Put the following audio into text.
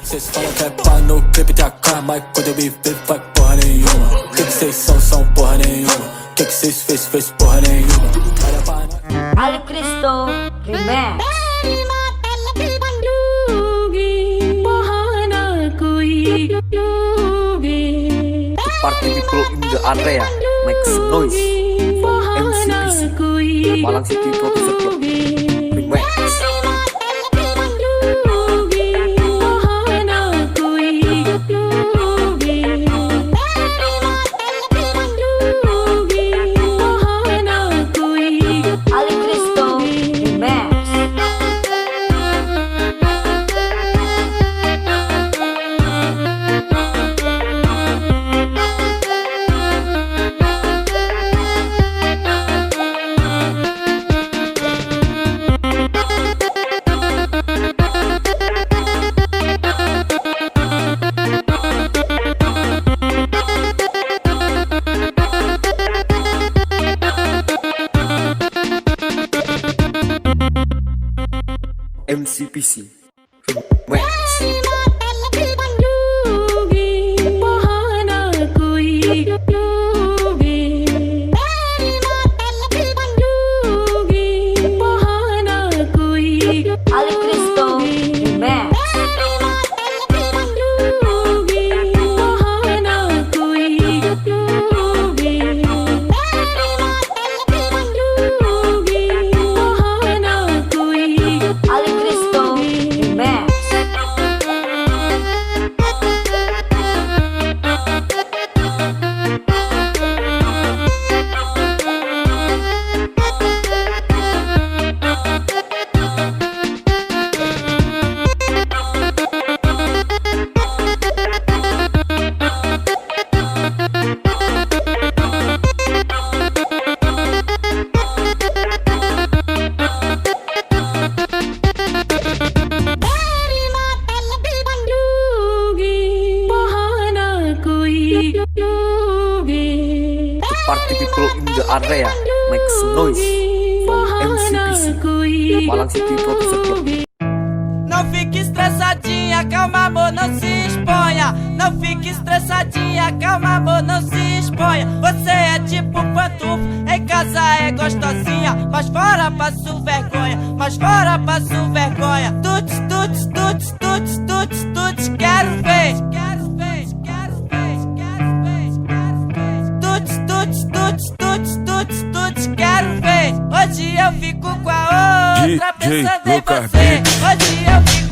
Cês falam que é pá no clipe tem a cara, mas quando eu me ver vai porra nenhuma. Que cês são porra nenhuma. Que cês fez porra nenhuma. Olha pra nós. Ali Cristo Remix. Party people in the area make some noise for MCPC Malang City Producer Club Remix. Ali Cristo Remix. MCPC Remix. Ali Cristo Remix. Ali Cristo Remix. Party people in the area make some noise for MCPC Malang City Producer Club. Não fique estressadinha, calma amor, não se exponha. Não fique estressadinha, calma amor, não se exponha. Você é tipo pantufo, em casa é gostosinha, mas fora passo vergonha, mas fora passo vergonha. Tuts, tuts, tuts, tuts, tuts, tuts, quero ver. Quero ver, quero ver, quero ver, quero ver. Tuts, tuts, tuts, tuts, tuts, tuts, quero ver. Hoje eu fico com a outra pensando em você. Hoje eu fico